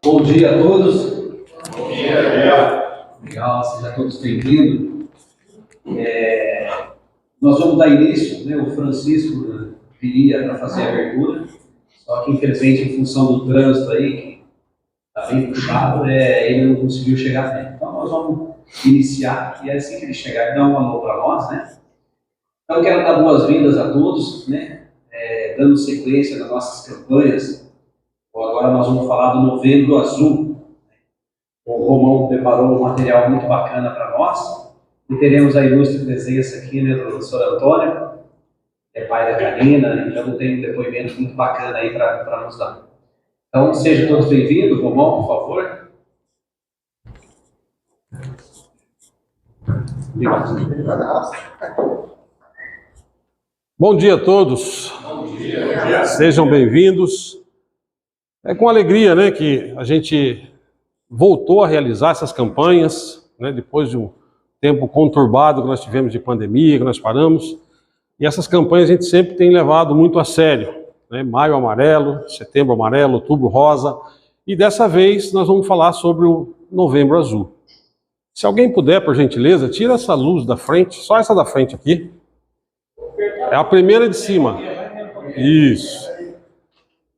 Bom dia a todos. Bom dia. Legal, sejam todos bem-vindos. Nós vamos dar início, né? O Francisco viria para fazer a abertura, só que infelizmente em função do trânsito aí, que está bem puxado, ele não conseguiu chegar a tempo. Então nós vamos iniciar, e assim que ele chegar, ele dá um alô para nós, né? Então eu quero dar boas-vindas a todos, né? Dando sequência nas nossas campanhas. Agora nós vamos falar do Novembro Azul. O Romão preparou um material muito bacana para nós. E teremos a ilustre presença aqui, né, do professor Antônio, que é pai da Karina, então tem um depoimento muito bacana aí para nos dar. Então sejam todos bem-vindos. Romão, por favor. Bom dia a todos. Bom dia. Sejam bem-vindos. É com alegria, né, que a gente voltou a realizar essas campanhas, né, depois de um tempo conturbado que nós tivemos de pandemia, que nós paramos. E essas campanhas a gente sempre tem levado muito a sério, né? Maio Amarelo, Setembro Amarelo, Outubro Rosa. E dessa vez nós vamos falar sobre o Novembro Azul. Se alguém puder, por gentileza, tira essa luz da frente, só essa da frente aqui. É a primeira de cima. Isso.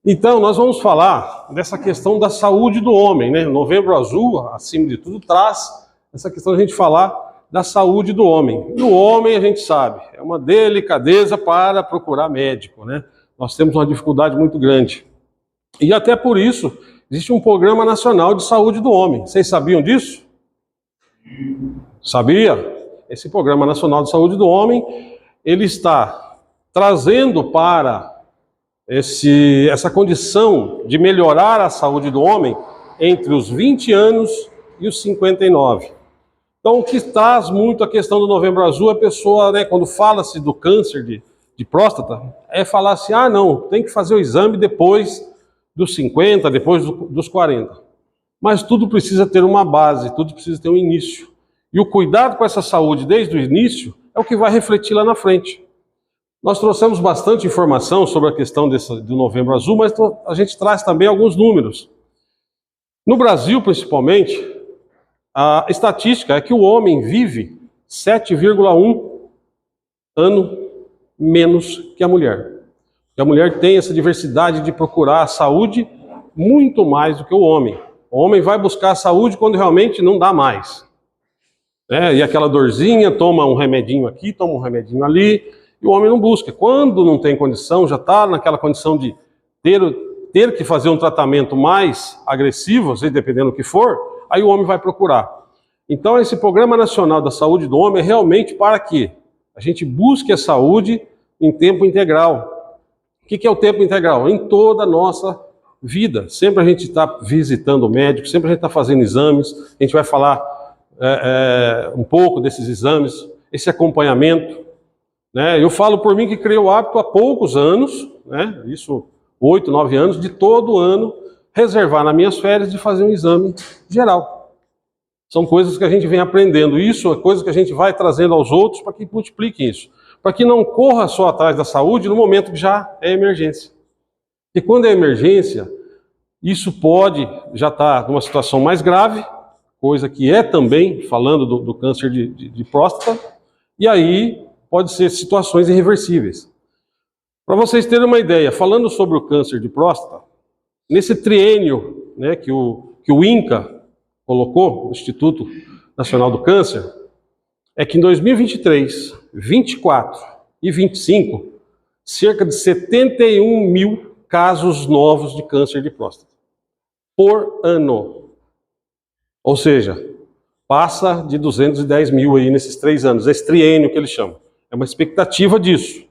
Então, nós vamos falar dessa questão da saúde do homem, né? O Novembro Azul, acima de tudo, traz essa questão de a gente falar da saúde do homem. E o homem, a gente sabe, é uma delicadeza para procurar médico, né? Nós temos uma dificuldade muito grande. E até por isso, existe um Programa Nacional de Saúde do Homem. Vocês sabiam disso? Sabia? Esse Programa Nacional de Saúde do Homem, ele está trazendo para essa condição de melhorar a saúde do homem entre os 20 anos e os 59. Então, o que traz muito a questão do Novembro Azul, a pessoa, né, quando fala-se do câncer de próstata, é falar assim, não, tem que fazer o exame depois dos 50, depois dos 40. Mas tudo precisa ter uma base, tudo precisa ter um início. E o cuidado com essa saúde desde o início é o que vai refletir lá na frente. Nós trouxemos bastante informação sobre a questão do Novembro Azul, mas a gente traz também alguns números. No Brasil, principalmente, a estatística é que o homem vive 7,1 ano menos que a mulher. E a mulher tem essa diversidade de procurar a saúde muito mais do que o homem. O homem vai buscar a saúde quando realmente não dá mais. E aquela dorzinha, toma um remedinho aqui, toma um remedinho ali, e o homem não busca. Quando não tem condição, já está naquela condição de ter que fazer um tratamento mais agressivo, dependendo do que for, aí o homem vai procurar. Então, esse Programa Nacional da Saúde do Homem é realmente para que a gente busque a saúde em tempo integral. O que é o tempo integral? Em toda a nossa vida. Sempre a gente está visitando o médico, sempre a gente está fazendo exames, a gente vai falar um pouco desses exames, esse acompanhamento. Eu falo por mim que criei o hábito há poucos anos, isso 8, 9 anos, de todo ano reservar nas minhas férias de fazer um exame geral. São coisas que a gente vem aprendendo, isso é coisa que a gente vai trazendo aos outros para que multipliquem isso. Para que não corra só atrás da saúde no momento que já é emergência. E quando é emergência, isso pode já estar numa situação mais grave, coisa que é também, falando do câncer de próstata, e aí pode ser situações irreversíveis. Para vocês terem uma ideia, falando sobre o câncer de próstata, nesse triênio, que o INCA colocou, o Instituto Nacional do Câncer, é que em 2023, 24 e 25, cerca de 71 mil casos novos de câncer de próstata por ano. Ou seja, passa de 210 mil aí nesses 3 anos, esse triênio que eles chamam. É uma expectativa disso.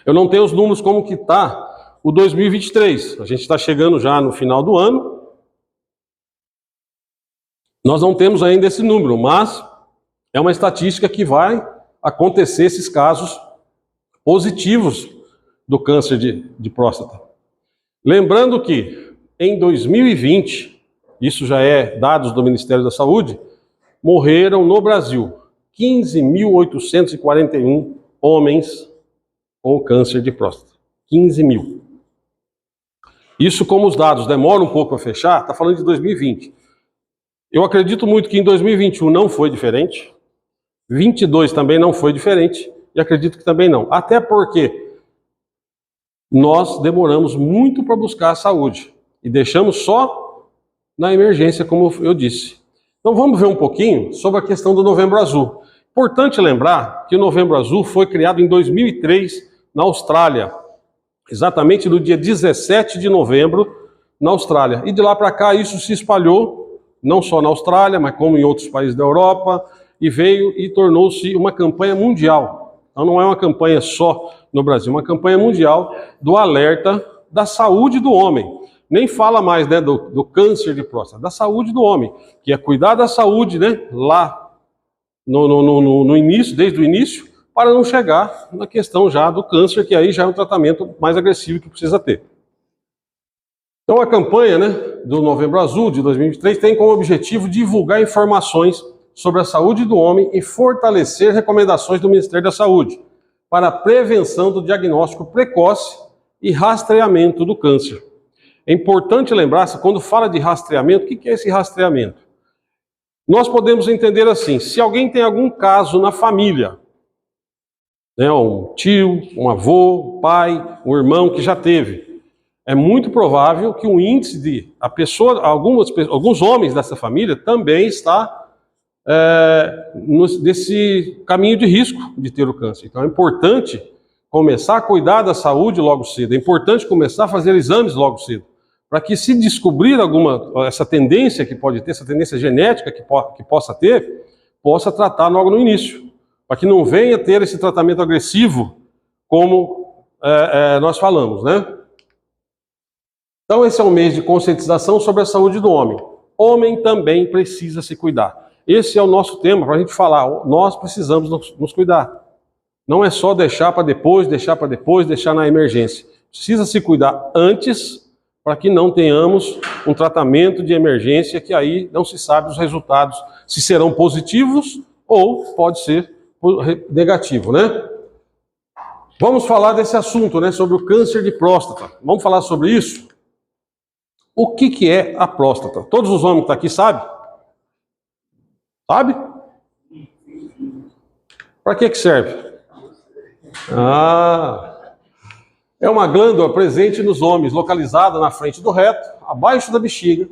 Eu não tenho os números como que está o 2023. A gente está chegando já no final do ano. Nós não temos ainda esse número, mas é uma estatística que vai acontecer esses casos positivos do câncer de próstata. Lembrando que em 2020, isso já é dados do Ministério da Saúde, morreram no Brasil 15.841 homens com câncer de próstata. 15 mil. Isso, como os dados demoram um pouco a fechar, está falando de 2020. Eu acredito muito que em 2021 não foi diferente, 22 também não foi diferente, e acredito que também não. Até porque nós demoramos muito para buscar a saúde e deixamos só na emergência, como eu disse. Então vamos ver um pouquinho sobre a questão do Novembro Azul. Importante lembrar que o Novembro Azul foi criado em 2003 na Austrália, exatamente no dia 17 de novembro na Austrália. E de lá para cá isso se espalhou, não só na Austrália, mas como em outros países da Europa, e veio e tornou-se uma campanha mundial. Então não é uma campanha só no Brasil, é uma campanha mundial do alerta da saúde do homem. Nem fala mais, né, do câncer de próstata, da saúde do homem, que é cuidar da saúde, né, lá no início, desde o início, para não chegar na questão já do câncer, que aí já é um tratamento mais agressivo que precisa ter. Então a campanha, né, do Novembro Azul de 2023 tem como objetivo divulgar informações sobre a saúde do homem e fortalecer recomendações do Ministério da Saúde para a prevenção do diagnóstico precoce e rastreamento do câncer. É importante lembrar, quando fala de rastreamento, o que é esse rastreamento? Nós podemos entender assim, se alguém tem algum caso na família, né, um tio, um avô, um pai, um irmão que já teve, é muito provável que o índice de a pessoa, alguns homens dessa família também está nesse caminho de risco de ter o câncer. Então é importante começar a cuidar da saúde logo cedo, é importante começar a fazer exames logo cedo, para que se descobrir essa tendência que pode ter, essa tendência genética que possa ter, possa tratar logo no início, para que não venha ter esse tratamento agressivo, como nós falamos, né? Então esse é um mês de conscientização sobre a saúde do homem. Homem também precisa se cuidar. Esse é o nosso tema, para a gente falar, nós precisamos nos cuidar. Não é só deixar para depois, deixar na emergência. Precisa se cuidar antes, para que não tenhamos um tratamento de emergência que aí não se sabe os resultados, se serão positivos ou pode ser negativo, né? Vamos falar desse assunto, né, sobre o câncer de próstata. Vamos falar sobre isso? O que é a próstata? Todos os homens que estão aqui sabem? Sabe? Para que serve? É uma glândula presente nos homens, localizada na frente do reto, abaixo da bexiga,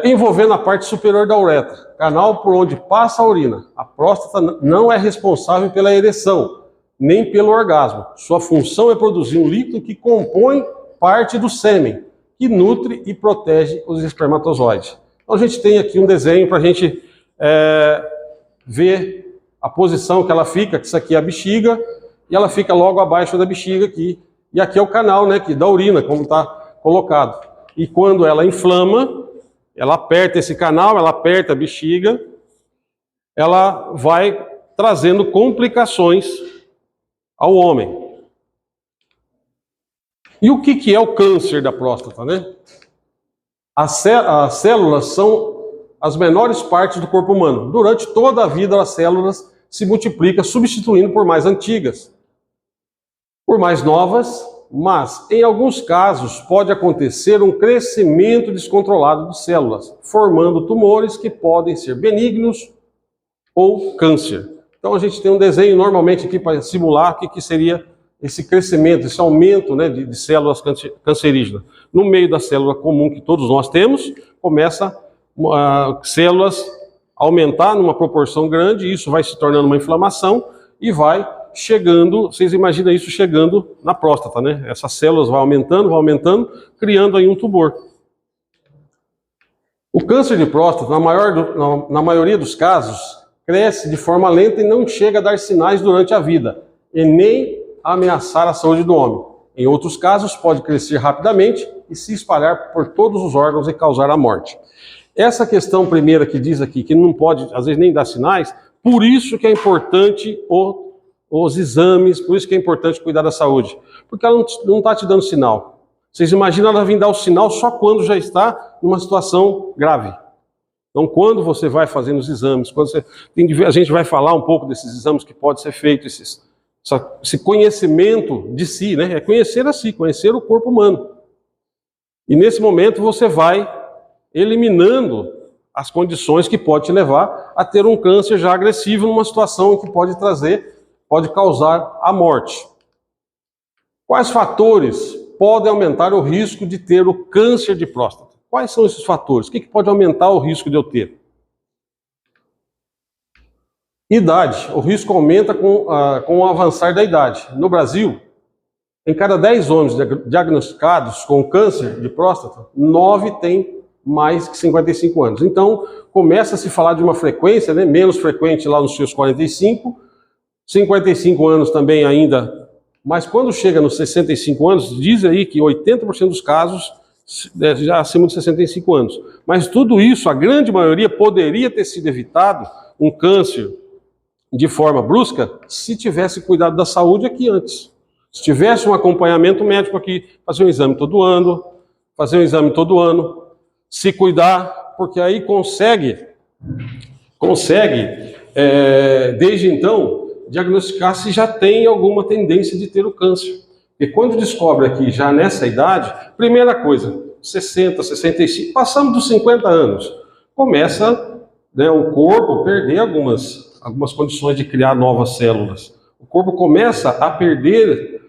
envolvendo a parte superior da uretra, canal por onde passa a urina. A próstata não é responsável pela ereção, nem pelo orgasmo. Sua função é produzir um líquido que compõe parte do sêmen, que nutre e protege os espermatozoides. Então a gente tem aqui um desenho para a gente ver a posição que ela fica, que isso aqui é a bexiga, e ela fica logo abaixo da bexiga aqui. E aqui é o canal, né, da urina, como está colocado. E quando ela inflama, ela aperta esse canal, ela aperta a bexiga, ela vai trazendo complicações ao homem. E o que é o câncer da próstata, né? As células são as menores partes do corpo humano. Durante toda a vida, as células se multiplicam, substituindo por mais antigas, por mais novas, mas em alguns casos pode acontecer um crescimento descontrolado de células, formando tumores que podem ser benignos ou câncer. Então a gente tem um desenho normalmente aqui para simular o que seria esse crescimento, esse aumento, né, de células cancerígenas. No meio da célula comum que todos nós temos, começa células aumentar numa proporção grande, e isso vai se tornando uma inflamação e vai chegando, vocês imaginam isso chegando na próstata, né? Essas células vão aumentando, criando aí um tumor. O câncer de próstata, na maioria dos casos, cresce de forma lenta e não chega a dar sinais durante a vida, e nem a ameaçar a saúde do homem. Em outros casos, pode crescer rapidamente e se espalhar por todos os órgãos e causar a morte. Essa questão primeira que diz aqui, que não pode, às vezes, nem dar sinais, por isso que é importante os exames, por isso que é importante cuidar da saúde. Porque ela não está te dando sinal. Vocês imaginam ela vir dar o sinal só quando já está numa situação grave. Então, quando você vai fazendo os exames, a gente vai falar um pouco desses exames que pode ser feito, esse conhecimento de si, né? É conhecer a si, conhecer o corpo humano. E nesse momento você vai eliminando as condições que pode te levar a ter um câncer já agressivo numa situação que pode causar a morte. Quais fatores podem aumentar o risco de ter o câncer de próstata? Quais são esses fatores? O que pode aumentar o risco de eu ter? Idade. O risco aumenta com o avançar da idade. No Brasil, em cada 10 homens diagnosticados com câncer de próstata, 9 têm mais que 55 anos. Então, começa a se falar de uma frequência, né, menos frequente lá nos seus 45, 55 anos também ainda, mas quando chega nos 65 anos, diz aí que 80% dos casos já acima de 65 anos. Mas tudo isso, a grande maioria, poderia ter sido evitado, um câncer de forma brusca, se tivesse cuidado da saúde aqui antes. Se tivesse um acompanhamento médico aqui, fazer um exame todo ano, se cuidar, porque aí consegue desde então, diagnosticar se já tem alguma tendência de ter o câncer. E quando descobre aqui, já nessa idade, primeira coisa, 60, 65, passamos dos 50 anos, começa, né, o corpo a perder algumas condições de criar novas células. O corpo começa a perder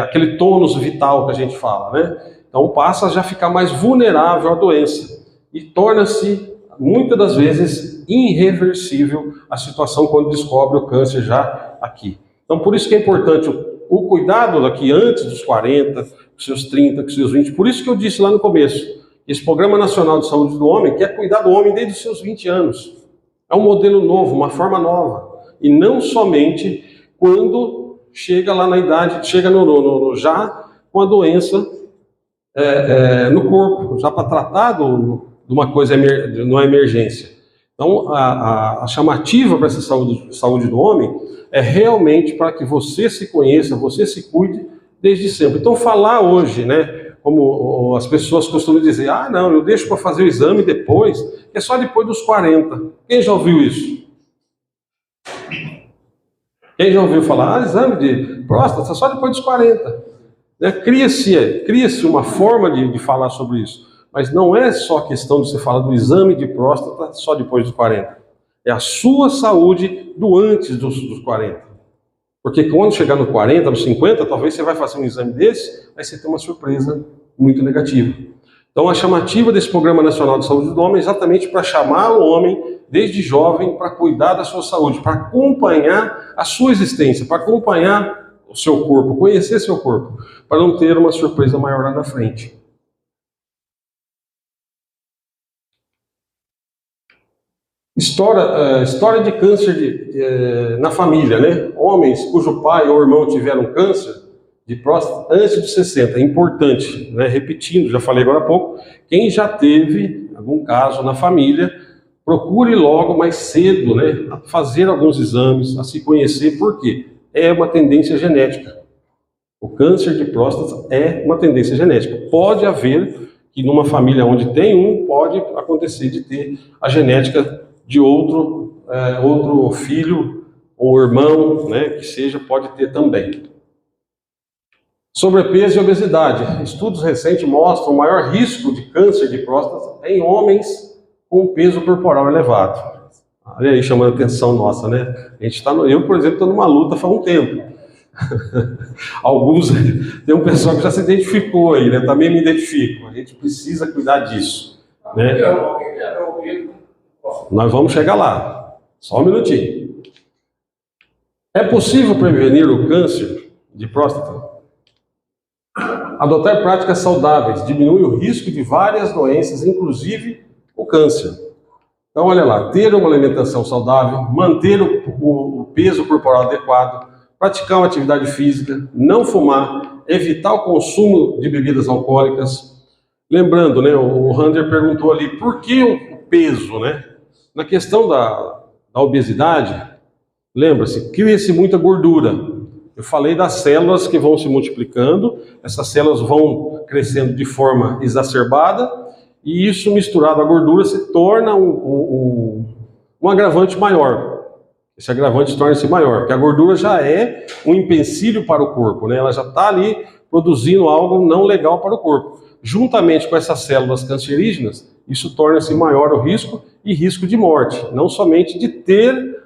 aquele tônus vital que a gente fala, né? Então passa a já ficar mais vulnerável à doença e torna-se, muitas das vezes, irreversível a situação quando descobre o câncer já aqui. Então por isso que é importante o cuidado daqui antes dos 40, com seus 30, com seus 20. Por isso que eu disse lá no começo, esse Programa Nacional de Saúde do Homem quer cuidar do homem desde os seus 20 anos. É um modelo novo, uma forma nova. E não somente quando chega lá na idade, chega já com a doença no corpo, já para tratar de uma coisa, de uma emergência. Então, a chamativa para essa saúde do homem é realmente para que você se conheça, você se cuide desde sempre. Então, falar hoje, né, como as pessoas costumam dizer, não, eu deixo para fazer o exame depois, é só depois dos 40. Quem já ouviu isso? Quem já ouviu falar, exame de próstata só depois dos 40? Né? Cria-se uma forma de falar sobre isso. Mas não é só questão de você falar do exame de próstata só depois dos 40. É a sua saúde do antes dos 40. Porque quando chegar no 40, no 50, talvez você vai fazer um exame desse, aí você tem uma surpresa muito negativa. Então a chamativa desse Programa Nacional de Saúde do Homem é exatamente para chamar o homem, desde jovem, para cuidar da sua saúde, para acompanhar a sua existência, para acompanhar o seu corpo, conhecer seu corpo, para não ter uma surpresa maior lá na frente. História de câncer na família, né? Homens cujo pai ou irmão tiveram câncer de próstata antes dos 60, é importante, né? Repetindo, já falei agora há pouco, quem já teve algum caso na família, procure logo mais cedo, né, a fazer alguns exames, a se conhecer, porque é uma tendência genética. O câncer de próstata é uma tendência genética. Pode haver que numa família onde tem pode acontecer de ter a genética de outro filho ou irmão, né, que seja, pode ter também. Sobrepeso e obesidade. Estudos recentes mostram o maior risco de câncer de próstata em homens com peso corporal elevado. Olha aí, chamando a atenção nossa, né? Eu, por exemplo, estou numa luta faz um tempo. Tem um pessoal que já se identificou aí, né? Também me identifico. A gente precisa cuidar disso, né? Nós vamos chegar lá. Só um minutinho. É possível prevenir o câncer de próstata? Adotar práticas saudáveis diminui o risco de várias doenças, inclusive o câncer. Então, olha lá, ter uma alimentação saudável, manter o peso corporal adequado, praticar uma atividade física, não fumar, evitar o consumo de bebidas alcoólicas. Lembrando, né, o Rander perguntou ali, por que o peso, né? Na questão da obesidade, lembra-se, cria-se muita gordura. Eu falei das células que vão se multiplicando, essas células vão crescendo de forma exacerbada, e isso misturado à gordura se torna um agravante maior. Esse agravante torna-se maior, porque a gordura já é um empecilho para o corpo, né? Ela já está ali produzindo algo não legal para o corpo. juntamente com essas células cancerígenas, isso torna-se maior o risco e risco de morte. Não somente de ter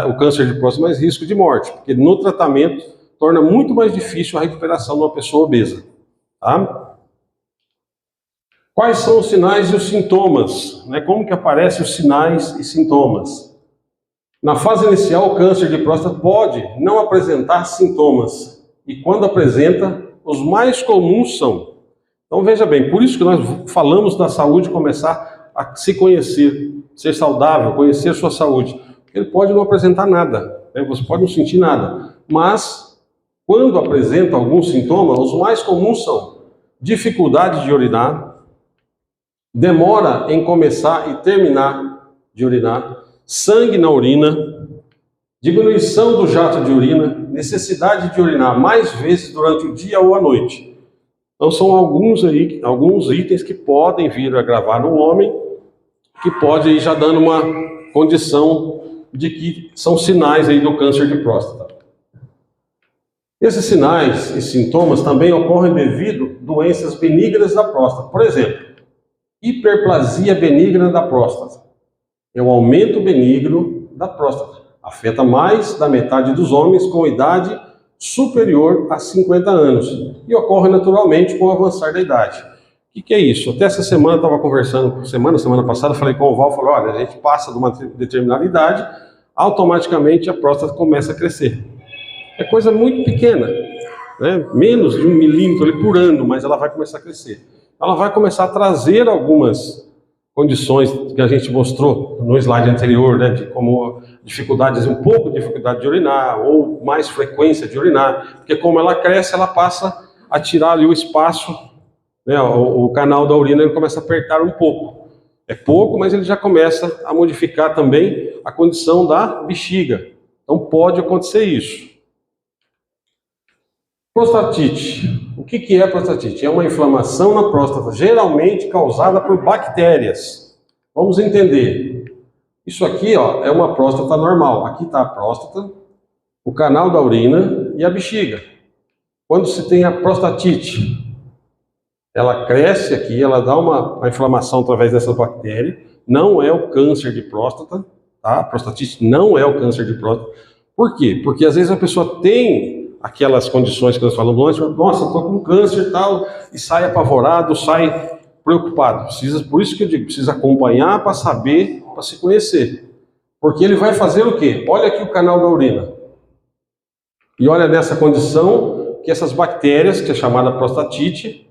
o câncer de próstata, mas risco de morte, porque no tratamento torna muito mais difícil a recuperação de uma pessoa obesa. Tá? Quais são os sinais e os sintomas? Como que aparecem os sinais e sintomas? Na fase inicial, o câncer de próstata pode não apresentar sintomas. E quando apresenta, os mais comuns são. Então veja bem, por isso que nós falamos da saúde começar a se conhecer, ser saudável, conhecer sua saúde. Ele pode não apresentar nada, você pode não sentir nada. Mas, quando apresenta algum sintoma, os mais comuns são dificuldade de urinar, demora em começar e terminar de urinar, sangue na urina, diminuição do jato de urina, necessidade de urinar mais vezes durante o dia ou a noite. Então são alguns itens que podem vir a agravar no homem, que pode ir já dando uma condição de que são sinais aí do câncer de próstata. Esses sinais e sintomas também ocorrem devido a doenças benignas da próstata. Por exemplo, hiperplasia benigna da próstata. É o aumento benigno da próstata. Afeta mais da metade dos homens com idade superior a 50 anos. E ocorre naturalmente com o avançar da idade. O que é isso? Até essa semana eu estava conversando, semana passada, falei com o Val, falei, olha, a gente passa de uma determinada idade, automaticamente a próstata começa a crescer. É coisa muito pequena, menos de 1 milímetro ali por ano, mas ela vai começar a crescer. Ela vai começar a trazer algumas condições que a gente mostrou no slide anterior, de como dificuldades, um pouco de dificuldade de urinar, ou mais frequência de urinar, porque como ela cresce, ela passa a tirar ali o espaço, o canal da urina ele começa a apertar um pouco. É pouco, mas ele já começa a modificar também a condição da bexiga. Então pode acontecer isso. Prostatite. O que é prostatite? É uma inflamação na próstata, geralmente causada por bactérias. Vamos entender. Isso aqui é uma próstata normal. Aqui está a próstata, o canal da urina e a bexiga. Quando se tem a prostatite, ela cresce aqui, ela dá uma inflamação através dessa bactéria. Não é o câncer de próstata, tá? A prostatite não é o câncer de próstata. Por quê? Porque às vezes a pessoa tem aquelas condições que nós falamos antes, nossa, estou com câncer e tal, e sai apavorado, sai preocupado. Por isso que eu digo, precisa acompanhar para saber, para se conhecer. Porque ele vai fazer o quê? Olha aqui o canal da urina. E olha nessa condição que essas bactérias, que é chamada prostatite,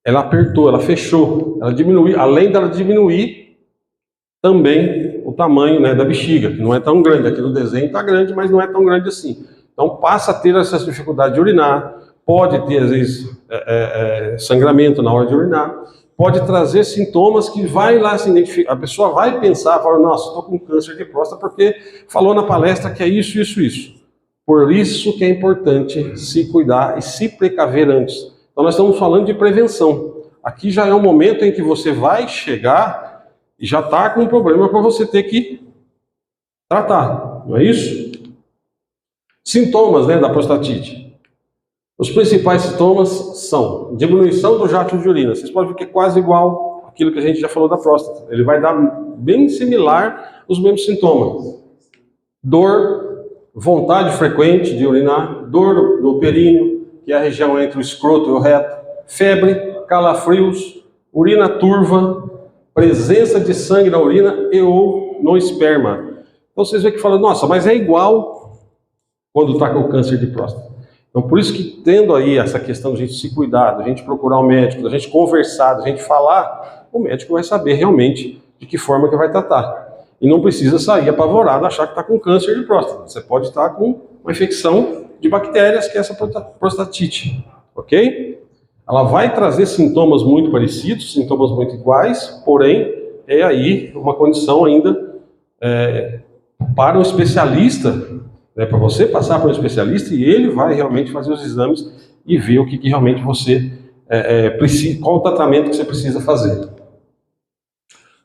ela apertou, ela fechou, ela diminuiu, além dela diminuir também o tamanho da bexiga, que não é tão grande. Aqui no desenho está grande, mas não é tão grande assim. Então passa a ter essa dificuldade de urinar, pode ter às vezes sangramento na hora de urinar, pode trazer sintomas que vai lá se identificar. A pessoa vai pensar, fala, nossa, estou com câncer de próstata porque falou na palestra que é isso, isso, isso. Por isso que é importante se cuidar e se precaver antes. Então nós estamos falando de prevenção. Aqui já é um momento em que você vai chegar e já está com um problema para você ter que tratar, não é isso? Sintomas da prostatite. Os principais sintomas são diminuição do jato de urina. Vocês podem ver que é quase igual àquilo que a gente já falou da próstata. Ele vai dar bem similar os mesmos sintomas. Dor, vontade frequente de urinar, dor no períneo, que é a região entre o escroto e o reto, febre, calafrios, urina turva, presença de sangue na urina e ou no esperma. Então vocês veem que falam, nossa, mas é igual quando está com o câncer de próstata. Então por isso que tendo aí essa questão de a gente se cuidar, da gente procurar um médico, da gente conversar, da gente falar, o médico vai saber realmente de que forma que vai tratar. E não precisa sair apavorado, achar que está com câncer de próstata. Você pode estar com uma infecção de bactérias, que é essa prostatite, ok? Ela vai trazer sintomas muito parecidos, sintomas muito iguais, porém, é aí uma condição ainda para um especialista, para você passar para um especialista e ele vai realmente fazer os exames e ver o que realmente você precisa, qual o tratamento que você precisa fazer.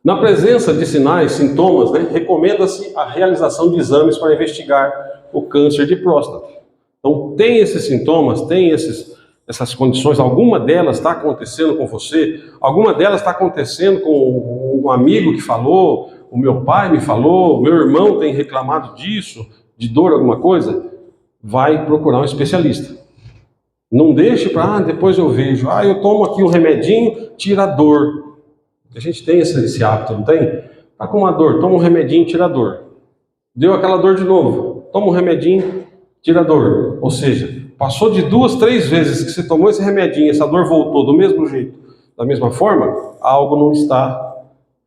Na presença de sinais, sintomas, recomenda-se a realização de exames para investigar o câncer de próstata. Então, tem esses sintomas, tem esses essas condições, alguma delas está acontecendo com você, alguma delas está acontecendo com um amigo que falou, o meu pai me falou, o meu irmão tem reclamado disso, de dor, alguma coisa, vai procurar um especialista. Não deixe para, depois eu vejo, eu tomo aqui um remedinho, tira a dor. A gente tem esse hábito, não tem? Está com uma dor, toma um remedinho, tira a dor. Deu aquela dor de novo, toma um remedinho, tira a dor. Ou seja, passou de 2, 3 vezes que você tomou esse remedinho, essa dor voltou do mesmo jeito, da mesma forma, algo não está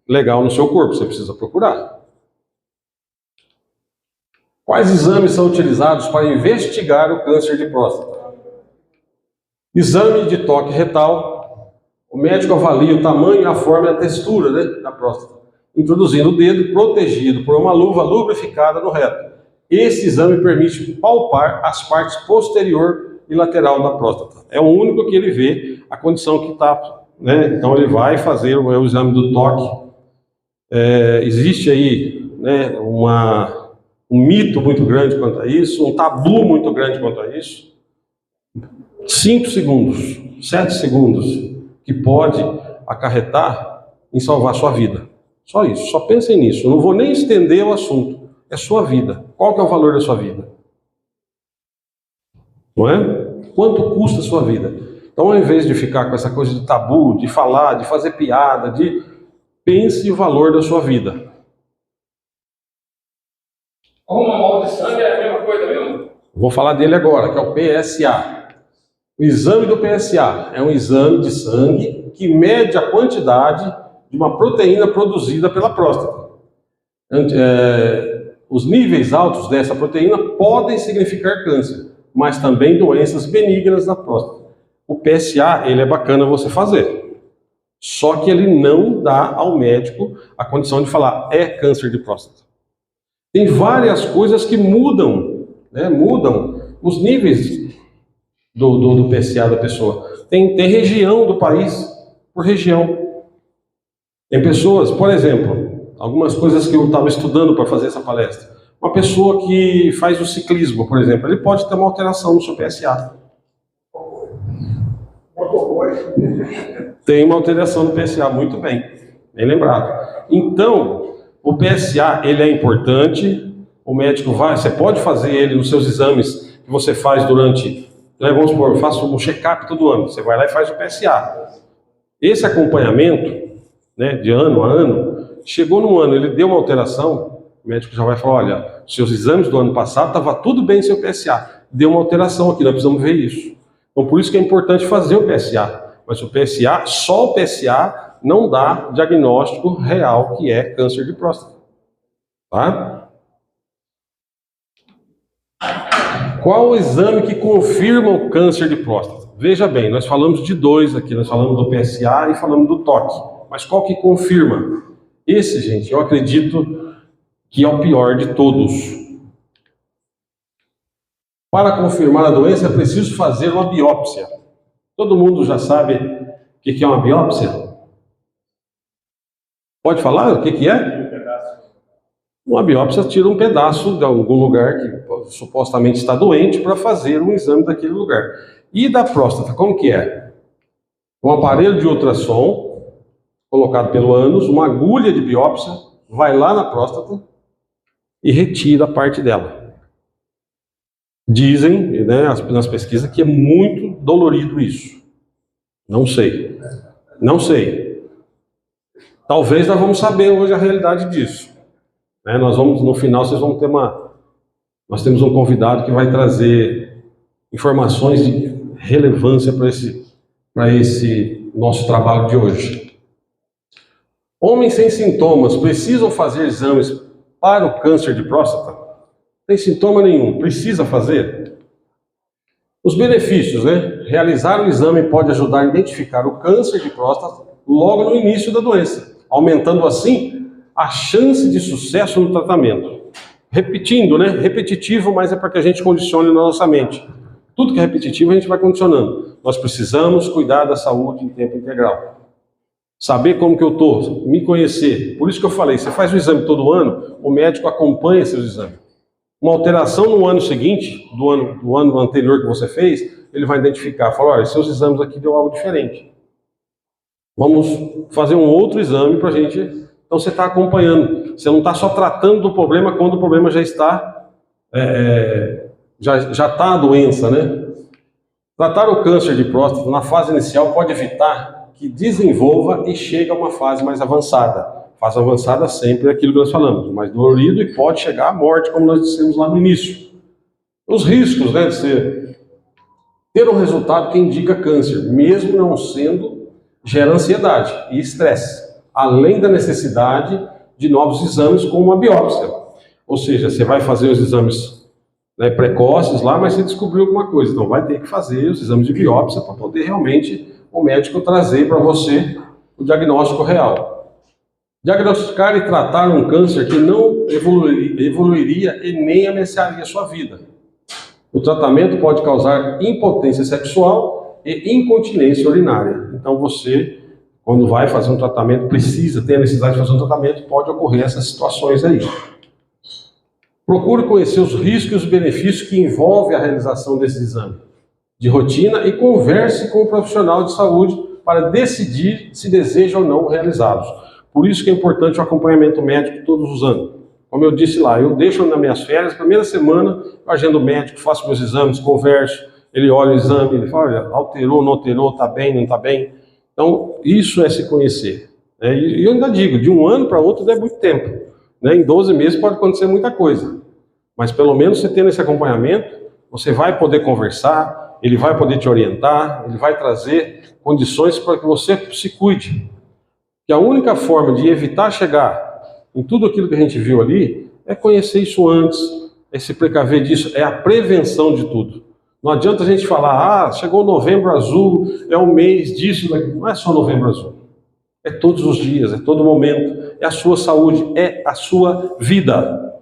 legal no seu corpo, você precisa procurar. Quais exames são utilizados para investigar o câncer de próstata? Exame de toque retal. O médico avalia o tamanho, a forma e a textura, né, da próstata, introduzindo o dedo protegido por uma luva lubrificada no reto. Esse exame permite palpar as partes posterior e lateral da próstata. É o único que ele vê a condição que está, né? Então ele vai fazer o exame do toque. Existe aí, né, um mito muito grande quanto a isso, um tabu muito grande quanto a isso. 5 segundos, 7 segundos, que pode acarretar em salvar sua vida. Só isso, só pensem nisso. Eu não vou nem estender o assunto. É sua vida. Qual que é o valor da sua vida? Não é? Quanto custa a sua vida? Então, ao invés de ficar com essa coisa de tabu, de falar, de fazer piada, pense o valor da sua vida. Uma mal de sangue é a mesma coisa mesmo? Vou falar dele agora, que é o PSA. O exame do PSA é um exame de sangue que mede a quantidade de uma proteína produzida pela próstata. Os níveis altos dessa proteína podem significar câncer, mas também doenças benignas da próstata. O PSA, ele é bacana você fazer. Só que ele não dá ao médico a condição de falar, é câncer de próstata. Tem várias coisas que mudam, né? Mudam os níveis do PSA da pessoa. Tem região do país, por região. Tem pessoas, por exemplo, algumas coisas que eu estava estudando para fazer essa palestra. Uma pessoa que faz o ciclismo, por exemplo, ele pode ter uma alteração no seu PSA. Tem uma alteração no PSA, muito bem lembrado. Então, o PSA, ele é importante, o médico você pode fazer ele nos seus exames que você faz durante, vamos supor, eu faço um check-up todo ano, você vai lá e faz o PSA. Esse acompanhamento, né, de ano a ano, chegou no ano, ele deu uma alteração, o médico já vai falar, olha, seus exames do ano passado estava tudo bem seu PSA, deu uma alteração aqui, nós precisamos ver isso. Então por isso que é importante fazer o PSA, mas o PSA, só o PSA não dá diagnóstico real que é câncer de próstata. Tá? Qual o exame que confirma o câncer de próstata? Veja bem, nós falamos de 2 aqui, nós falamos do PSA e falamos do toque. Mas qual que confirma? Esse, gente, eu acredito que é o pior de todos. Para confirmar a doença é preciso fazer uma biópsia. Todo mundo já sabe o que é uma biópsia? Pode falar o que é? Uma biópsia tira um pedaço de algum lugar que supostamente está doente para fazer um exame daquele lugar. E da próstata, como que é? Um aparelho de ultrassom colocado pelo ânus, uma agulha de biópsia, vai lá na próstata e retira a parte dela. Dizem, né, nas pesquisas, que é muito dolorido isso. Não sei. Não sei. Talvez nós vamos saber hoje a realidade disso. Né, nós vamos, no final, vocês vão ter nós temos um convidado que vai trazer informações de relevância para esse nosso trabalho de hoje. Homens sem sintomas precisam fazer exames para o câncer de próstata? Sem sintoma nenhum, precisa fazer? Os benefícios, né? Realizar o exame pode ajudar a identificar o câncer de próstata logo no início da doença, aumentando assim a chance de sucesso no tratamento. Repetindo, né? Repetitivo, mas é para que a gente condicione na nossa mente. Tudo que é repetitivo a gente vai condicionando. Nós precisamos cuidar da saúde em tempo integral. Saber como que eu estou, me conhecer. Por isso que eu falei, você faz o exame todo ano, o médico acompanha seus exames. Uma alteração no ano seguinte, do ano anterior que você fez, ele vai identificar, falar, olha, seus exames aqui deu algo diferente. Vamos fazer um outro exame para a gente... Então você está acompanhando, você não está só tratando do problema quando o problema já está, já está a doença, né? Tratar o câncer de próstata na fase inicial pode evitar que desenvolva e chegue a uma fase mais avançada. Fase avançada sempre é aquilo que nós falamos, mais dolorido e pode chegar à morte, como nós dissemos lá no início. Os riscos, né, de ter um resultado que indica câncer, mesmo não sendo, gera ansiedade e estresse, além da necessidade de novos exames como uma biópsia. Ou seja, você vai fazer os exames, né, precoces lá, mas você descobriu alguma coisa, então vai ter que fazer os exames de biópsia para poder realmente o médico trazer para você o diagnóstico real. Diagnosticar e tratar um câncer que não evoluiria e nem ameaçaria a sua vida. O tratamento pode causar impotência sexual e incontinência urinária. Então você, quando vai fazer um tratamento, tem a necessidade de fazer um tratamento, pode ocorrer essas situações aí. Procure conhecer os riscos e os benefícios que envolvem a realização desse exame de rotina e converse com o profissional de saúde para decidir se deseja ou não realizá-los. Por isso que é importante o acompanhamento médico todos os anos. Como eu disse lá, eu deixo nas minhas férias, primeira semana, eu agendo o médico, faço meus exames, converso, ele olha o exame, ele fala, olha, alterou, não alterou, está bem, não está bem. Então, isso é se conhecer. E eu ainda digo, de um ano para outro não é muito tempo. Em 12 meses pode acontecer muita coisa. Mas pelo menos você tendo esse acompanhamento, você vai poder conversar, ele vai poder te orientar, ele vai trazer condições para que você se cuide. Que a única forma de evitar chegar em tudo aquilo que a gente viu ali é conhecer isso antes, é se precaver disso, é a prevenção de tudo. Não adianta a gente falar, chegou Novembro Azul, é o mês disso, não é só Novembro Azul. É todos os dias, é todo momento, é a sua saúde, é a sua vida.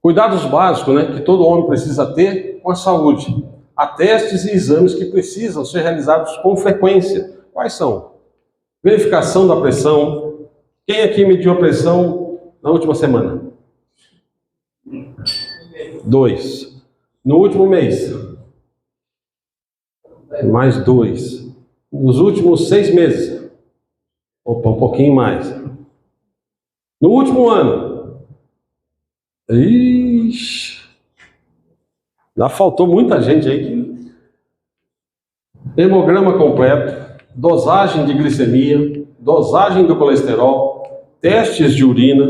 Cuidados básicos, né, que todo homem precisa ter com a saúde. Há testes e exames que precisam ser realizados com frequência. Quais são? Verificação da pressão. Quem aqui mediu a pressão na última semana? 2. No último mês? Mais 2. Nos últimos 6 meses? Opa, um pouquinho mais. No último ano? Ixi! Já faltou muita gente aí que... Hemograma completo. Dosagem de glicemia, dosagem do colesterol, testes de urina,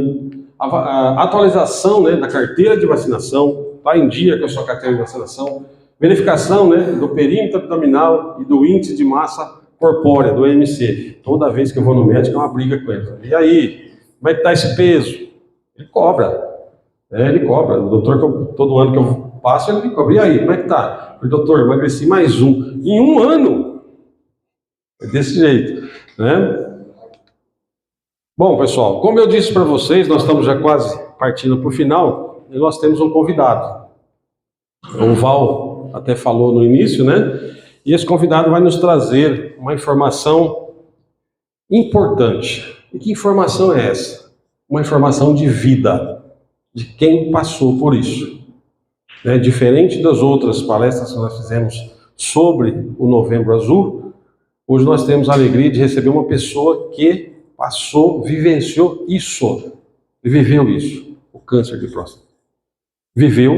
a atualização, né, da carteira de vacinação, está em dia com a sua carteira de vacinação, verificação, né, do perímetro abdominal e do índice de massa corpórea, do IMC. Toda vez que eu vou no médico é uma briga com ele. E aí, como é que está esse peso? Ele cobra. Ele cobra. O doutor, todo ano que eu passo, ele me cobra. E aí, como é que está? Eu falei, doutor, emagreci mais 1. Em 1 ano! É desse jeito, né? Bom, pessoal, como eu disse para vocês, nós estamos já quase partindo para o final e nós temos um convidado. O Val até falou no início, né? E esse convidado vai nos trazer uma informação importante. E que informação é essa? Uma informação de vida, de quem passou por isso. Diferente das outras palestras que nós fizemos sobre o Novembro Azul, hoje nós temos a alegria de receber uma pessoa que passou, vivenciou isso, viveu isso, o câncer de próstata. Viveu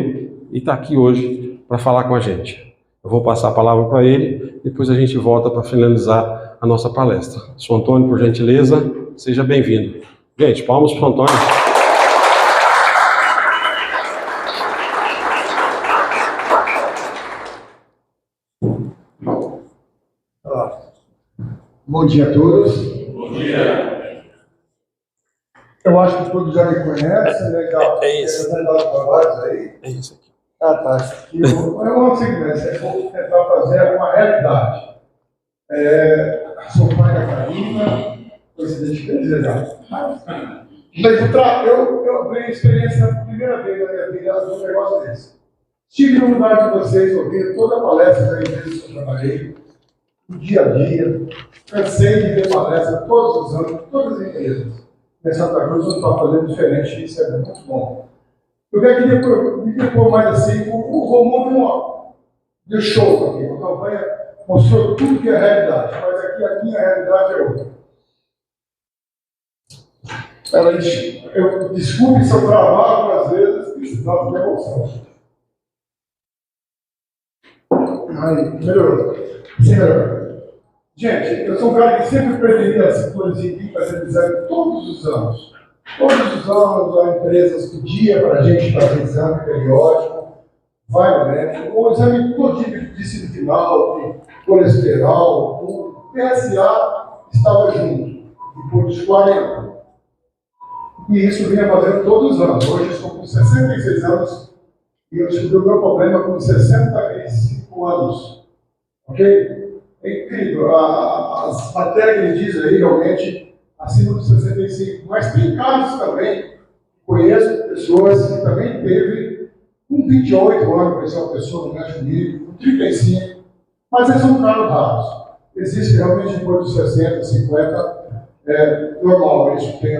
e está aqui hoje para falar com a gente. Eu vou passar a palavra para ele, depois a gente volta para finalizar a nossa palestra. Sr. Antônio, por gentileza, seja bem-vindo. Gente, palmas para o Antônio. Bom dia a todos. Bom dia. Eu acho que todos já me conhecem, legal. É isso. É isso aqui. Ah, tá. É uma sequência. Vou tentar fazer uma realidade. Sou pai da Karina, coincidente legal. Mas eu abri a experiência pela primeira vez na minha vida de um negócio desse. Estive no lugar de vocês, ouvindo toda a palestra da empresa que eu trabalhei, no dia a dia. Cansei de ver palestra todos os anos, todas as empresas. Em Santa Cruz não está fazendo diferente, isso é muito bom. Eu quero me depor mais assim, o comum deu show aqui. A campanha mostrou tudo que é realidade, mas aqui a minha realidade é outra. Desculpe se eu travar algumas vezes, precisava de emoção. Aí, melhorou. Sim, melhorou. Gente, eu sou um cara que sempre preferia essa coisa de fazer exame todos os anos. Todos os anos a empresa pedia para a gente fazer exame periódico, vai no médico, o exame todo de disciplinar, de colesterol, o PSA estava junto, depois dos 40. E isso vinha fazendo todos os anos. Hoje eu estou com 66 anos e eu descobri o meu problema com 65 anos. Ok? É incrível. As matérias que ele diz aí realmente acima dos 65. Mas tem casos também, conheço pessoas que também teve com 28 anos, conheci uma pessoa no médico comigo, com 35, mas eles são casos raros. Existe realmente depois dos 60, 50, normal, isso tem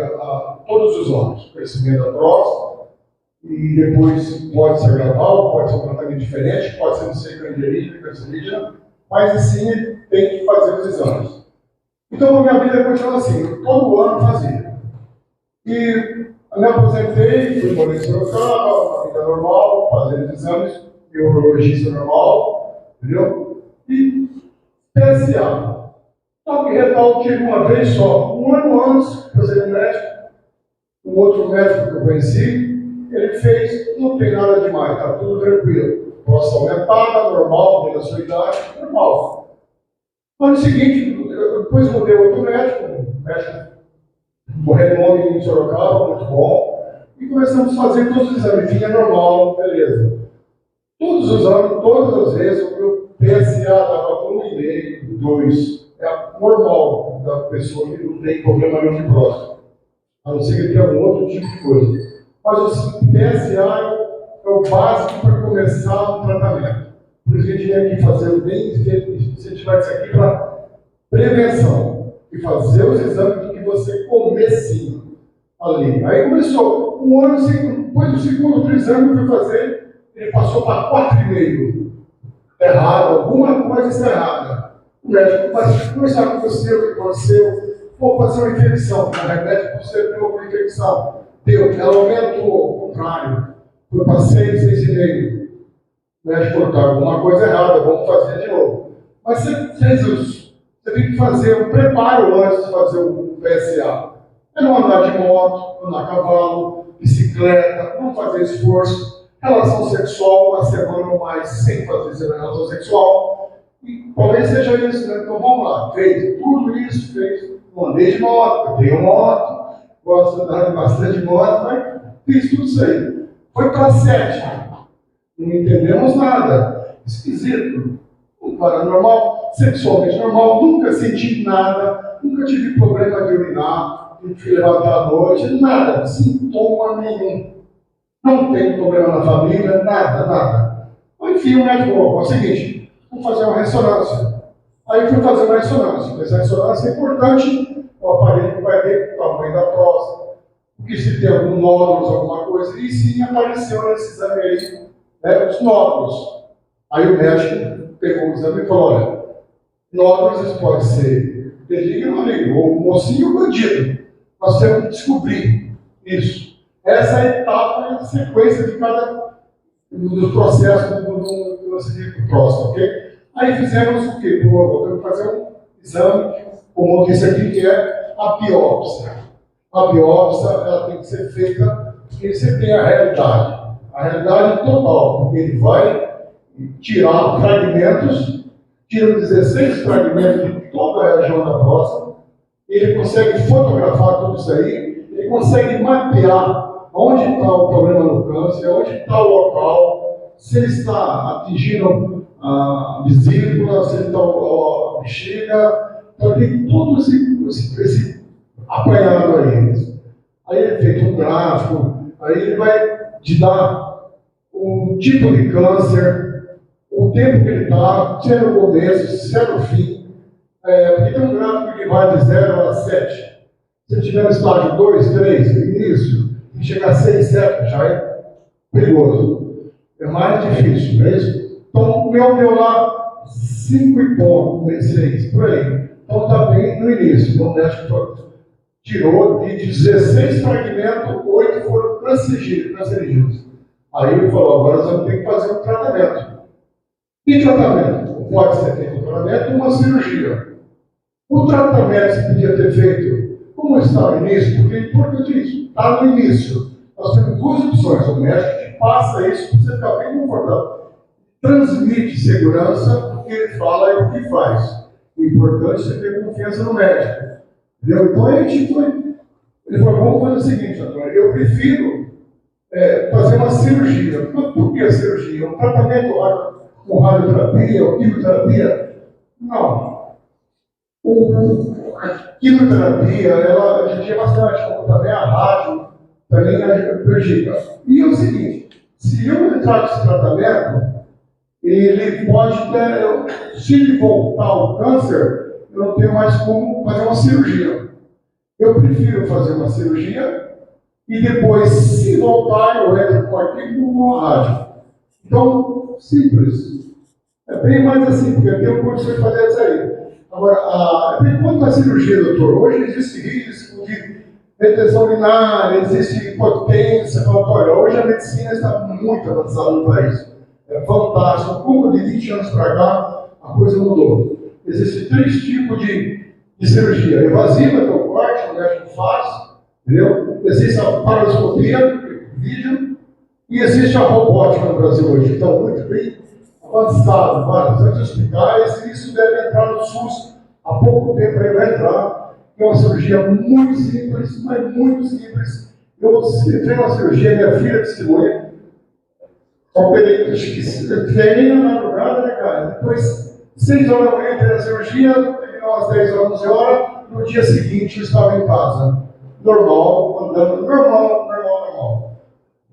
todos os anos, crescimento da próstata, e depois pode ser gradual, pode ser um tratamento diferente, pode ser não ser cancerígena, mas assim tem que fazer os exames. Então a minha vida continua assim, eu todo ano fazia. E eu me aposentei, fui morar em Sorocaba, uma vida normal, fazendo exames, neurologista normal, entendeu? E PSA. Só que retal tive uma vez só, um ano antes de fazer um médico, um outro médico que eu conheci, ele fez, não tem nada demais, está tudo tranquilo. Próstata aumentada, normal, dentro da sua idade, normal. No ano seguinte, eu depois mudei outro médico, um médico renome em Sorocaba, muito bom, e começamos a fazer todos os exames, vinha normal, beleza. Todos os anos, todas as vezes, o meu PSA estava 1,5, 2. É normal da pessoa que não tem problema nenhum de próstata. A não ser que ele tenha um outro tipo de coisa. Mas o PSA é o básico para começar o tratamento. Por isso que a gente vem aqui fazer o bem, incentivar isso aqui para prevenção. E fazer os exames de que você comecinho ali. Aí começou. Um ano, depois do segundo exame que eu fui fazer, ele passou para 4,5. Errado, alguma coisa está errada. O médico vai conversar com você, o que aconteceu, vou fazer uma infecção. Na realidade, você deu uma infecção. Deu, ela aumentou, ao contrário. Foi para 6, 6,5. O médico falou, tá, alguma coisa errada, vamos fazer de novo. Mas você fez isso. Você tem que fazer um preparo antes de fazer o PSA. É não andar de moto, andar a cavalo, bicicleta, não fazer esforço. Relação sexual, uma semana ou mais sem fazer relação sexual. E talvez seja isso, né? Então vamos lá. Fez tudo isso, fez. Não andei de moto, tenho moto, gosto de andar bastante de moto, mas fiz tudo isso aí. Foi para 7. Não entendemos nada. Esquisito. Paranormal, sexualmente normal, nunca senti nada, nunca tive problema de urinar, de fui levantar à noite, nada, sintoma nenhum. Não tem problema na família, nada. Enfim, o médico falou, é o seguinte, vamos fazer uma ressonância. Aí fui fazer uma ressonância. Essa ressonância é importante, o aparelho que vai ver o tamanho da próstata, porque se tem algum nódulos, alguma coisa, e sim apareceu nesse exame aí, né, os nódulos. Aí o médico pegou o exame e falou, olha, nódulos podem ser benigno ou maligno, ou mocinho ou bandido. Nós temos que descobrir isso. Essa é a etapa e a sequência de cada dos processos do acidente próstata, ok? Aí fizemos o quê? Vamos fazer um exame, como eu disse aqui, que é a biópsia. A biópsia, ela tem que ser feita porque você tem a realidade total, porque ele vai tirar fragmentos, tira 16 fragmentos de toda a região da próstata, ele consegue fotografar tudo isso aí, ele consegue mapear onde está o problema no câncer, onde está o local, se ele está atingindo a vesícula, se ele está a bexiga, então tem todo esse apanhado aí. Aí é feito um gráfico, aí ele vai te dar o tipo de câncer, o tempo que ele está, se é no começo, se é no fim, porque tem um gráfico que vai de 0 a 7. Se ele tiver no estágio 2, 3, no início, e chegar a 6, 7, já é perigoso. É mais difícil, não é isso? Então, o meu deu lá 5 e pouco, 6, por aí. Então, está bem no início. Então, o médico tirou de 16 fragmentos, 8 foram cancerígenos. Aí ele falou, agora nós vamos ter que fazer um tratamento. Que tratamento? Pode ser feito um tratamento ou uma cirurgia. O tratamento você podia ter feito, como está no início, porque é importante isso, está no início. Nós temos duas opções, o médico que passa isso para você ficar bem confortável. Transmite segurança, o que ele fala e o que faz. O importante é você ter confiança no médico. Entendeu? Então a gente foi. Ele falou, vamos fazer o seguinte, Antônio, eu prefiro fazer uma cirurgia. Mas por que a cirurgia? Um tratamento com radioterapia ou quimioterapia? Não. A quimioterapia, ela judia bastante, como também a rádio, também prejudica. E é o seguinte, se eu entrar nesse tratamento, ele pode ter, se ele voltar ao câncer, eu não tenho mais como fazer uma cirurgia. Eu prefiro fazer uma cirurgia e depois, se voltar, eu entro com aquilo no rádio. Então, simples. É bem mais assim, porque eu tenho condições de fazer isso aí. Agora, quanto à cirurgia, doutor, hoje existe risco de retenção urinária, existe impotência falatória. Hoje a medicina está muito avançada no país. É fantástico. Como de 20 anos para cá, a coisa mudou. Existem 3 tipos de cirurgia. Evasiva, que é o corte, o médico faz, entendeu? Existe a paroscopia, vídeo, e existe a robótica no Brasil hoje. Então, muito bem avançado, vários hospitais, e isso deve entrar no SUS. Há pouco tempo aí vai entrar. É uma cirurgia muito simples, mas muito simples. Eu entrei uma cirurgia, minha filha testemunha, operei, treinei na madrugada, né, cara? Depois, 6 horas da manhã, entrei na cirurgia, terminou às 10 horas, 11 horas, no dia seguinte eu estava em casa. Normal, andando, normal.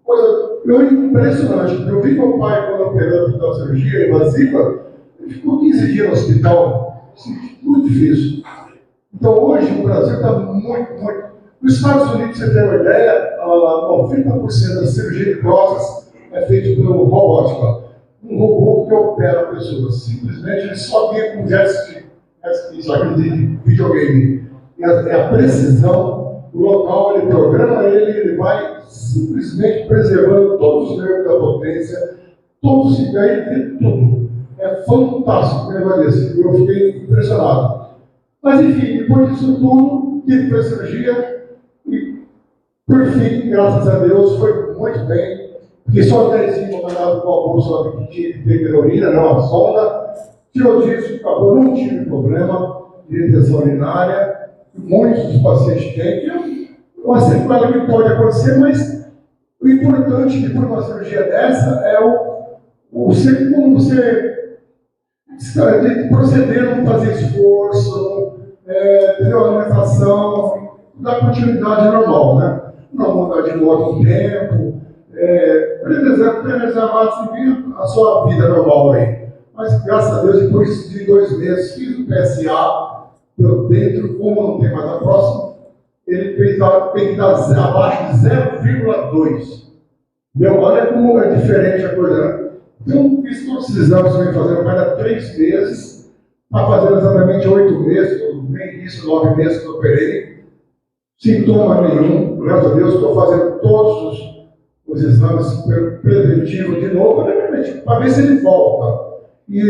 Coisa impressionante, porque eu vi meu pai, quando operou a cirurgia invasiva, ele ficou 15 dias no hospital. Muito difícil. Então, hoje, o Brasil está muito. Nos Estados Unidos, você tem uma ideia, 90% da cirurgia de próstata é feita pelo robótica. Um robô que opera a pessoa. Simplesmente, ele só vem com gestos de videogame. E a precisão, o local, ele programa ele vai simplesmente preservando todos os nervos da potência, todos os ganhos, tudo. É fantástico o negócio desse. Eu fiquei impressionado. Mas, enfim, depois disso tudo, tive a cirurgia e, por fim, graças a Deus, foi muito bem. Porque só 10 dias mandado com a bolsa que tinha que ter urina, não a sonda. Tirou disso, acabou, não tive problema de retenção urinária. Muitos dos pacientes têm. Uma sequela que pode acontecer, mas o importante depois de uma cirurgia dessa é como você proceder, não fazer esforço, ter uma alimentação, dar continuidade normal, né? Não mudar de modo um tempo, preservar a sua vida normal aí. Mas, graças a Deus, depois de 2 meses, fiz o PSA, eu dentro, como não tem mais a próxima, ele tem que dar abaixo de 0,2. Olha como é diferente a coisa, né? Então, fiz todos esses exames que eu venho fazendo a cada 3 meses, está fazendo exatamente 8 meses, nem isso, 9 meses que eu operei, sintoma nenhum, graças a Deus, estou fazendo todos os exames preventivos de novo, para ver se ele volta. E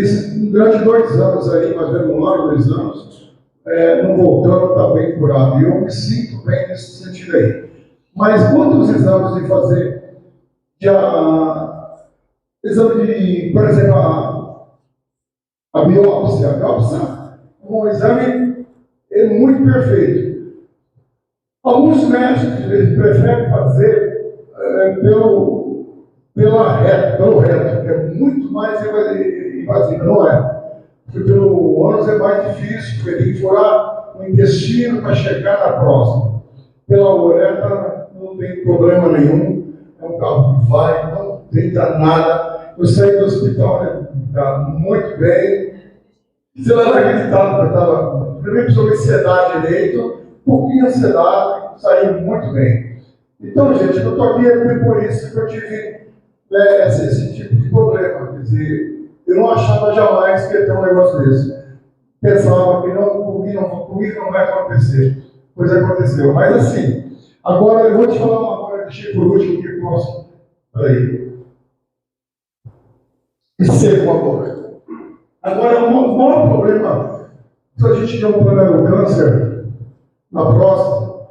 durante 2 anos aí, mais ou menos 1 ano, 2 anos, não voltando, está bem curado. E eu me sinto bem nesse sentido aí. Mas quanto aos exames de fazer, exame de, por exemplo, a biópsia. A biópsia é um exame muito perfeito. Alguns médicos preferem fazer pelo reto, que é muito mais invasivo, não é? Porque pelo ânus é mais difícil, porque tem que furar o intestino para chegar na próstata. Pela uretra não tem problema nenhum, é um carro que vai, não tem nada. Eu saí do hospital muito bem. Você não vai acreditar, porque eu estava, primeiro, sobre ansiedade direito, um pouquinho de ansiedade, saí muito bem. Então, gente, eu estou aqui por isso que eu tive esse tipo de problema. Quer dizer, Eu não achava jamais que ia ter um negócio desse. Pensava que comigo não vai acontecer. Pois aconteceu. Mas assim, agora eu vou te falar uma coisa, deixei por último que posso. Peraí. E seco com a boca. Agora, o maior problema, se a gente tem um problema do câncer na próstata,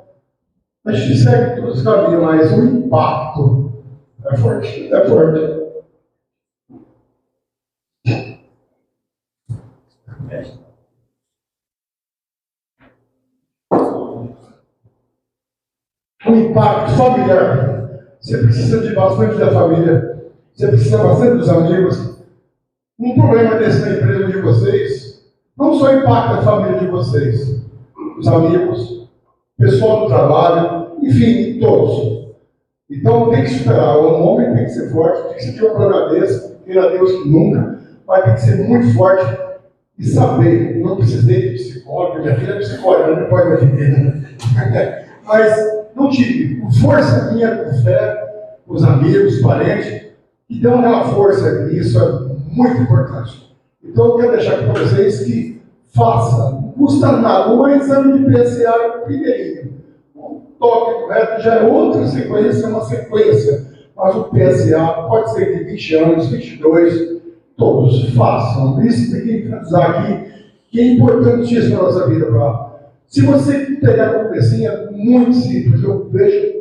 a gente segue todos os caminhos, mas o impacto é forte. É forte. O impacto familiar. Você precisa de bastante da família. Você precisa bastante dos amigos. Um problema desse na empresa de vocês, não só impacta a família de vocês, os amigos, o pessoal do trabalho, enfim, todos. Então tem que superar. Um homem tem que ser forte, tem que ser de um problema desse, queira Deus que nunca, mas tem que ser muito forte e saber. Não precisei de psicólogo, minha filha é psicóloga, não pode me atender. Mas não tive força minha com fé, os amigos, os parentes, que dão aquela força, e isso é muito importante. Então eu quero deixar aqui para vocês que faça, não custa nada, um exame de PSA é o primeirinho. O toque correto já é outra sequência, é uma sequência. Mas o PSA pode ser de 20 anos, 22, todos façam. Isso tem que enfatizar aqui, que é importantíssimo na nossa vida. Se você pegar a conversinha, é muito simples, eu vejo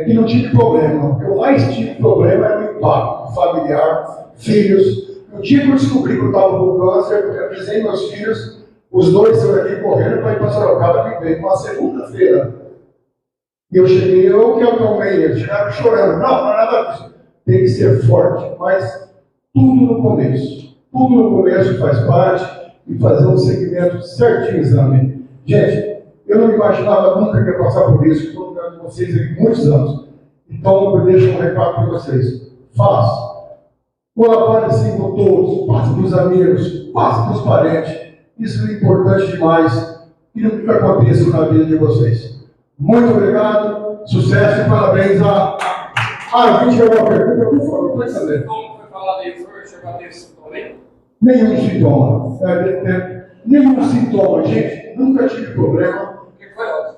que não tive problema. O que eu mais tive problema era o impacto familiar, filhos. No dia que eu descobri que eu estava com câncer, eu avisei meus filhos, os dois foram aqui correndo para ir para Sorocaba me ver, uma segunda-feira. E eu cheguei, eu que acalmei, eles chegaram chorando. Não é nada disso. Tem que ser forte, mas tudo no começo. Tudo no começo faz parte e fazer um segmento certinho exame. Gente, eu não imaginava nunca que ia passar por isso, estou com vocês aqui muitos anos. Então eu deixo um recado para vocês. Faça. Colabore assim com todos, passe para os amigos, passe para os parentes. Isso é importante demais e nunca aconteça na vida de vocês. Muito obrigado, sucesso e parabéns a... alguém tiver alguma pergunta, por favor, pode saber. Como foi falado aí, o senhor chegou a ter sintoma aí? Nenhum sintoma. Nenhum sintoma, gente. Nunca tive problema. O que foi, Elton?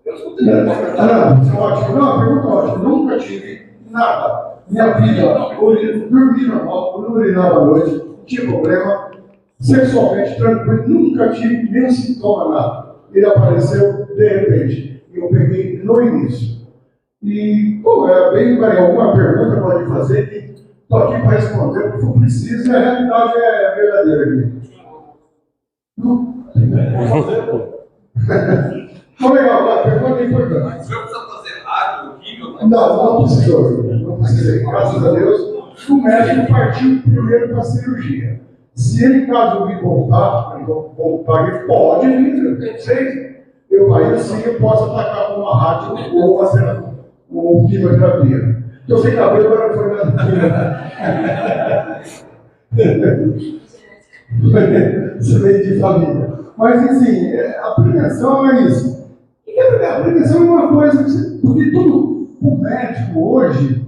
Eu não escutei. Não, ótimo. Não, pergunta ótima. Nunca tive nada. Minha vida, dormi normal, não urinava à noite, não tinha problema. Sexualmente tranquilo, nunca tive nenhum sintoma, nada. Ele apareceu de repente. E eu peguei no início. E, bem, alguma pergunta pode fazer que estou aqui para responder o que for preciso e a realidade é verdadeira aqui. Não? Então, legal, a pergunta é importante. O senhor precisa fazer rádio, química? Não precisou. Não precisei. Graças a Deus, o médico partiu primeiro para a cirurgia. Se ele, caso me voltar, ele pode vir, não sei. Aí sim eu posso atacar com uma rádio ou fazer uma quimioterapia. Eu sei cabelo, agora foi na Você veio de família. Mas, assim, a prevenção é isso. E a prevenção é uma coisa, porque tudo, o médico hoje,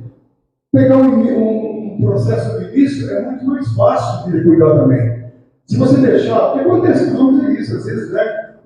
pegar um processo no início é muito mais fácil de cuidar também. Se você deixar, o que acontece com os homens é isso, às vezes,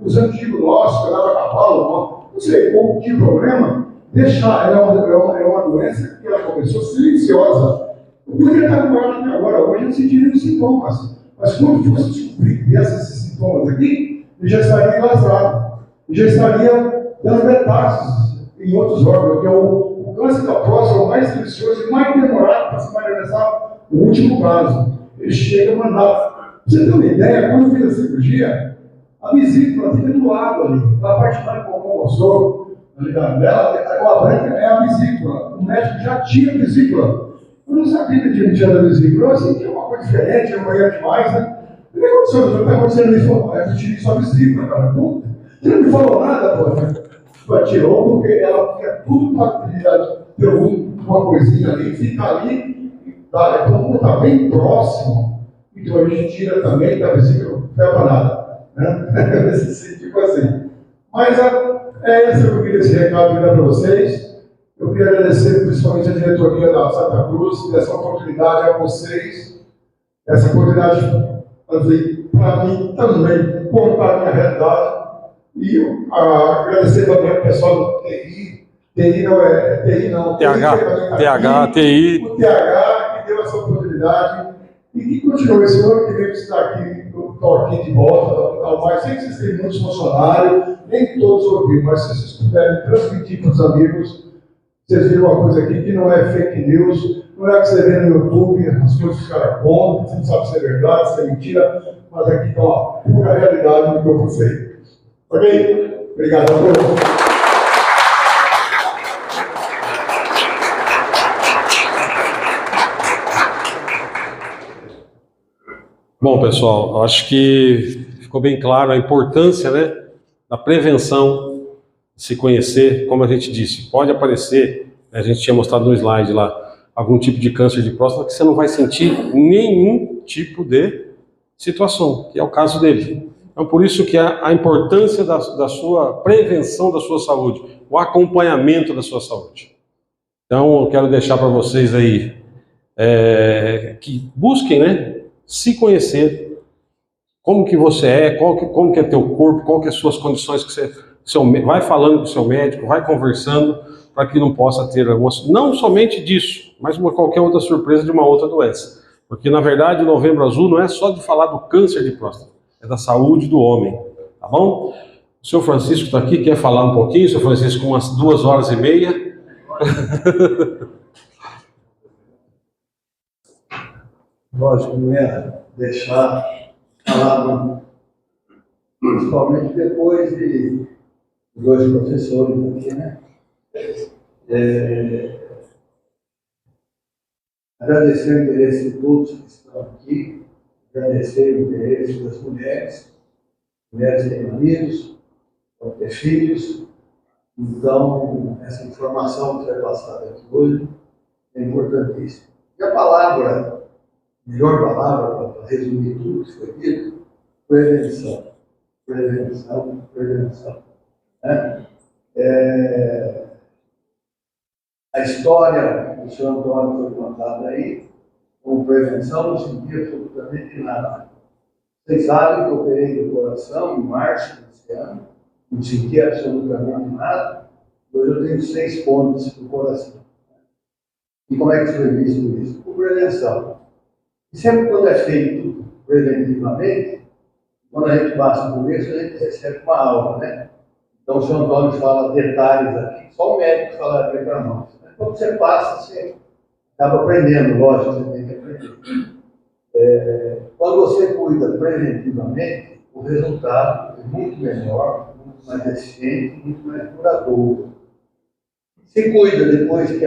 os antigos nossos, que dava cavalo, não sei qual que problema, deixar, ela é uma doença que ela começou silenciosa. Eu poderia estar com ela até agora, hoje eu não sentiria os sintomas. Mas quando fosse descobrir esses sintomas aqui, eu já estaria enlasado. Eu já estaria dando metástases em outros órgãos, que é o câncer da próstata é o mais silencioso e mais demorado para se manifestar no último caso. Ele chega a mandar. Pra você ter uma ideia, quando eu fiz a cirurgia, a vesícula fica do lado ali. A parte mais comum mostrou, a branca é a vesícula. O médico já tinha a vesícula. Eu não sabia que tinha da vesícula. Eu sentia uma coisa diferente, eu morria demais, né? O que aconteceu? O que está acontecendo isso? Eu tirei só a vesícula, cara. Puta. Você não me falou nada, pô. Tirou porque ela fica tudo para ter uma coisinha ali, fica ali, tá, como está bem próximo, então a gente tira também da vesícula, não leva nada. Né? Tipo assim. Mas esse eu queria esse recado dar para vocês. Eu queria agradecer principalmente a diretoria da Santa Cruz, dessa oportunidade a vocês, essa oportunidade para mim também contar a minha realidade e agradecer também ao pessoal do TI, TH, TI. O TH que deu essa oportunidade e que continua esse ano que vem estar aqui, estou aqui de volta, mas sei que vocês têm muitos funcionários, nem todos ouviram, mas se vocês puderem transmitir para os amigos, vocês viram uma coisa aqui que não é fake news, não é que você vê no YouTube, as coisas que os caras contam, você não sabe se é verdade, se é mentira, mas aqui está uma pura realidade do que eu passei. Ok? Obrigado a todos. Bom, pessoal, acho que ficou bem claro a importância, né, da prevenção, se conhecer, como a gente disse, pode aparecer, a gente tinha mostrado no slide lá, algum tipo de câncer de próstata que você não vai sentir nenhum tipo de situação, que é o caso dele. Então, por isso que a importância da sua prevenção da sua saúde, o acompanhamento da sua saúde. Então, eu quero deixar para vocês aí, que busquem, né, se conhecer, como que você é, como que é teu corpo, qual que é as suas condições, que vai falando com o seu médico, vai conversando, para que não possa ter não somente disso, mas qualquer outra surpresa de uma outra doença. Porque, na verdade, o Novembro Azul não é só de falar do câncer de próstata, é da saúde do homem, tá bom? O senhor Francisco está aqui, quer falar um pouquinho, o senhor Francisco, umas 2h30. Lógico, não ia deixar falar, principalmente depois de dois professores aqui, né? Agradecer o interesse de todos que estão aqui, agradecer o interesse das mulheres têm maridos, vão ter filhos, então essa informação que foi passada aqui hoje é importantíssima. E a palavra, melhor palavra para resumir tudo que foi dito, prevenção. Prevenção. Né? A história do senhor Antônio foi contada aí, como prevenção não sentia absolutamente nada. Vocês sabem que eu operei do coração em março desse ano, não sentia absolutamente nada, hoje eu tenho 6 pontos no coração. E como é que foi visto isso? Por prevenção. E sempre quando é feito preventivamente, quando a gente passa por isso, a gente recebe uma aula, né? Então o senhor Antônio fala detalhes aqui, só o médico falaria para nós. Mas quando você passa, você acaba aprendendo, lógico, você tem que aprender. Quando você cuida preventivamente, o resultado é muito melhor, muito mais eficiente, muito mais duradouro. Se cuida depois que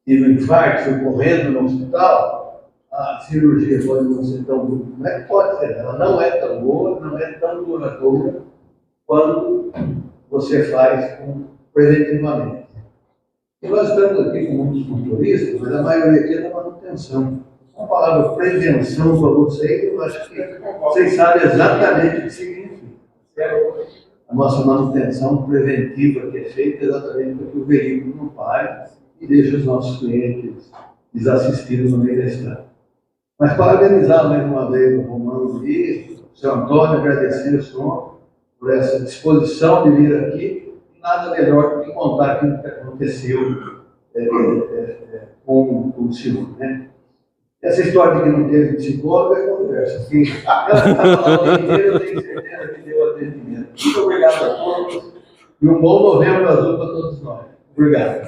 tive um infarto, fui correndo no hospital, a cirurgia pode não ser tão boa. Não é que pode ser, ela não é tão boa, não é tão duradoura quando você faz preventivamente. E nós estamos aqui com muitos motoristas, mas a maioria aqui é da manutenção. A palavra prevenção para vocês, eu acho que vocês sabem exatamente o que significa. A nossa manutenção preventiva que é feita exatamente para que o veículo não pare e deixe os nossos clientes desassistidos no meio da estrada. Mas parabenizar mais uma vez o Romano e o seu Antônio, agradecer ao senhor por essa disposição de vir aqui, e nada melhor do que contar aquilo que aconteceu com o senhor, né? Essa história de que não teve psicólogo é conversa. Quem está falando inteiro, eu tenho certeza que deu atendimento. Muito obrigado a todos e um bom Novembro Azul para todos nós. Obrigado.